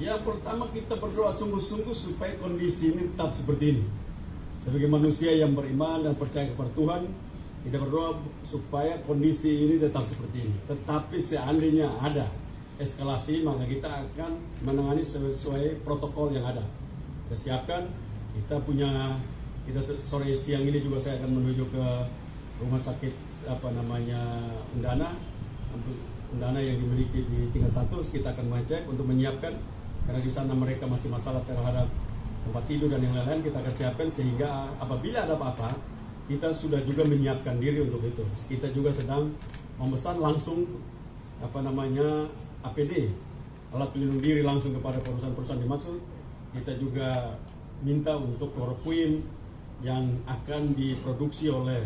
Yang pertama kita berdoa sungguh-sungguh supaya kondisi ini tetap seperti ini. Sebagai manusia yang beriman dan percaya kepada Tuhan, kita berdoa supaya kondisi ini tetap seperti ini. Tetapi seandainya ada eskalasi, maka kita akan menangani sesuai protokol yang ada. Kita siapkan, kita sore siang ini juga saya akan menuju ke rumah sakit Undana yang dimiliki di tingkat 1. Kita akan mengecek untuk menyiapkan, karena di sana mereka masih masalah terhadap tempat tidur dan yang lain-lain. Kita akan siapkan sehingga apabila ada apa-apa, kita sudah juga menyiapkan diri untuk itu. Kita juga sedang memesan langsung APD, alat pelindung diri langsung kepada perusahaan-perusahaan dimaksud. Kita juga minta untuk kloroquine yang akan diproduksi oleh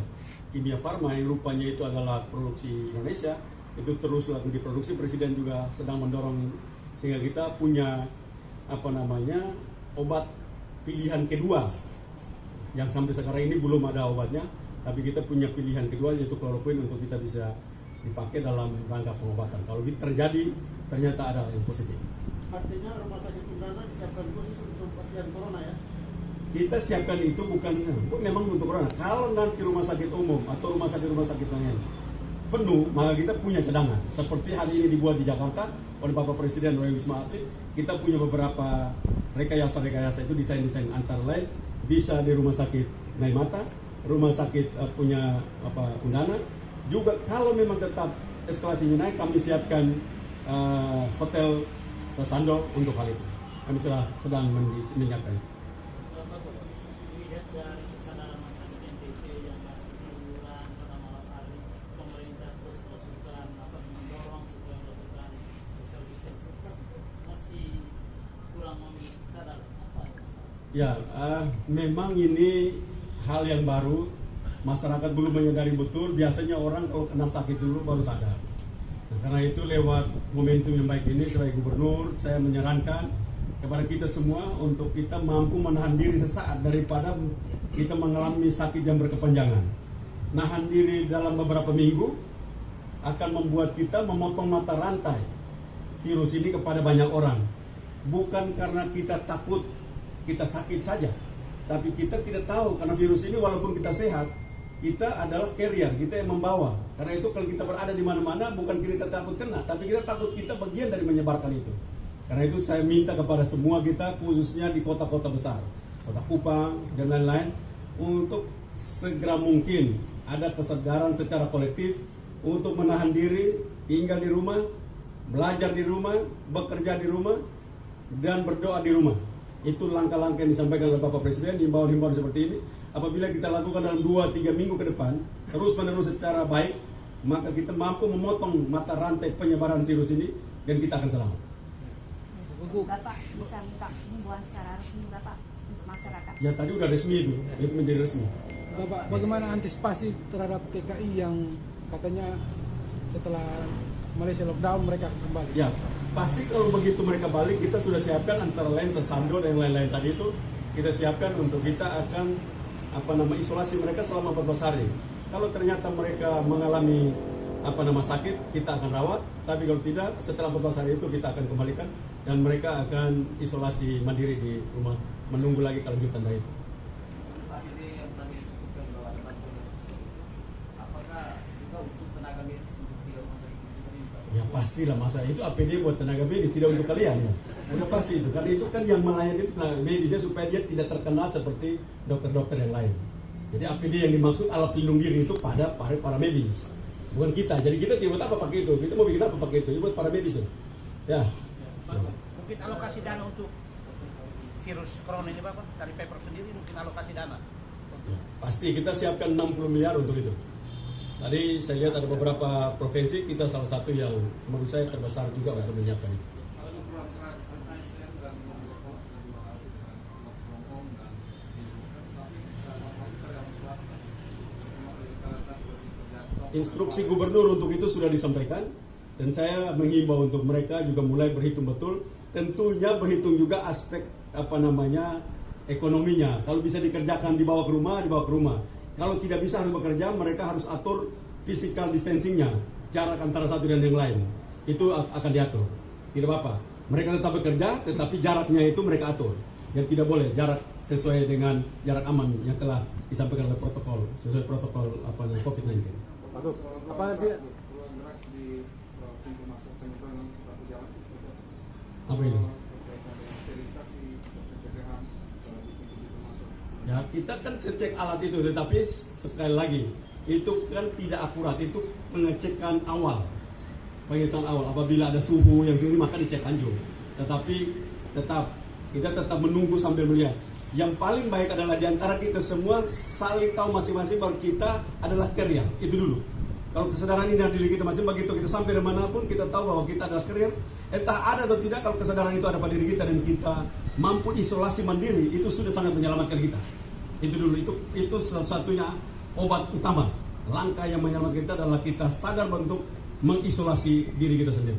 Kimia Farma, yang rupanya itu adalah produksi Indonesia, itu terus lagi diproduksi. Presiden juga sedang mendorong sehingga kita punya obat pilihan kedua yang sampai sekarang ini belum ada obatnya, tapi kita punya pilihan kedua yaitu kloroquine untuk kita bisa dipakai dalam rangka pengobatan kalau terjadi ternyata ada yang positif. Artinya rumah sakit Undana disiapkan khusus untuk pasien corona ya? Kita siapkan itu memang untuk corona. Kalau nanti rumah sakit umum atau rumah sakit lain penuh, maka kita punya cadangan. Seperti hari ini dibuat di Jakarta oleh Bapak Presiden oleh Wisma Atlet, kita punya beberapa rekayasa itu desain antara lain bisa di rumah sakit Naimata, rumah sakit Undana. Juga kalau memang tetap eskalasinya naik, kami siapkan hotel Sasando untuk hal itu. Kami sedang menyiapkan. Lihat dari kesadaran masyarakat NTT yang masih liburan pada malam hari, pemerintah terus melakukan mendorong supaya melakukan social distancing, masih kurang memiliki kesadaran apa yang masalah? Ya, memang ini hal yang baru. Masyarakat belum menyadari betul. Biasanya orang kalau kena sakit dulu baru sadar. Nah, karena itu lewat momentum yang baik ini sebagai gubernur, saya menyarankan kepada kita semua untuk kita mampu menahan diri sesaat daripada kita mengalami sakit yang berkepanjangan. Nahan diri dalam beberapa minggu akan membuat kita memotong mata rantai virus ini kepada banyak orang. Bukan karena kita takut kita sakit saja, tapi kita tidak tahu karena virus ini walaupun kita sehat, kita adalah carrier, kita yang membawa. Karena itu kalau kita berada di mana-mana, bukan kita takut kena, tapi kita takut kita bagian dari menyebarkan itu. Karena itu saya minta kepada semua kita, khususnya di kota-kota besar, Kota Kupang dan lain-lain, untuk segera mungkin ada kesadaran secara kolektif untuk menahan diri, tinggal di rumah, belajar di rumah, bekerja di rumah, dan berdoa di rumah. Itu langkah-langkah yang disampaikan oleh Bapak Presiden, himbauan-himbauan seperti ini. Apabila kita lakukan dalam 2-3 minggu ke depan, terus-menerus secara baik, maka kita mampu memotong mata rantai penyebaran virus ini dan kita akan selamat. Bapak bisa minta himbauan secara resmi Bapak untuk masyarakat? Ya tadi udah resmi itu menjadi resmi. Bapak, bagaimana antisipasi terhadap TKI yang katanya setelah Malaysia lockdown mereka kembali? Ya, pasti kalau begitu mereka balik, kita sudah siapkan antara lain Sasando dan lain-lain tadi itu kita siapkan untuk kita akan isolasi mereka selama 14 hari. Kalau ternyata mereka mengalami sakit, kita akan rawat. Tapi kalau tidak, setelah 14 hari itu kita akan kembalikan dan mereka akan isolasi mandiri di rumah menunggu lagi kelanjutan dari itu. Pak, ini yang tadi disebutkan bahwa ada bantuan apakah juga untuk tenaga medis untuk di rumah sakit ini, Pak? Ya pastilah, masa itu APD buat tenaga medis, tidak untuk kalian ya. Udah pasti itu, karena itu kan yang melayani itu tenaga medisnya supaya dia tidak terkena seperti dokter-dokter yang lain. Jadi APD yang dimaksud alat pelindung diri itu pada para medis, bukan kita. Jadi kita tidak buat apa pakai itu, kita mau bikin apa pakai itu, buat para medis ya. Mungkin alokasi dana untuk virus corona ini Bapak, dari Pemprov sendiri mungkin alokasi dana. Ya, pasti kita siapkan 60 miliar untuk itu. Tadi saya lihat ada beberapa provinsi, kita salah satu yang menurut saya terbesar juga untuk menyiapkan itu. Instruksi gubernur untuk itu sudah disampaikan dan saya menghimbau untuk mereka juga mulai berhitung betul. Tentunya berhitung juga aspek ekonominya. Kalau bisa dikerjakan dibawa ke rumah. Kalau tidak bisa harus bekerja, mereka harus atur physical distancingnya, jarak antara satu dan yang lain. Itu akan diatur. Tidak apa-apa. Mereka tetap bekerja, tetapi jaraknya itu mereka atur. Yang tidak boleh jarak sesuai dengan jarak aman yang telah disampaikan oleh protokol, sesuai protokol COVID-19. Bagus. Apa dia? Apa ini? Ya, kita kan cek alat itu, tetapi sekali lagi itu kan tidak akurat, itu pengecekan awal. Pengecekan awal, apabila ada suhu yang tinggi maka dicek lanjut. Tetapi kita tetap menunggu sambil melihat. Yang paling baik adalah diantara kita semua saling tahu masing-masing bahwa kita adalah carrier, itu dulu. Kalau kesadaran ini dari diri kita masing, begitu kita sampai dimanapun kita tahu bahwa kita adalah carrier. Entah ada atau tidak, kalau kesadaran itu ada pada diri kita dan kita mampu isolasi mandiri, itu sudah sangat menyelamatkan kita. Itu dulu, itu satu-satunya obat utama. Langkah yang menyelamatkan kita adalah kita sadar untuk mengisolasi diri kita sendiri.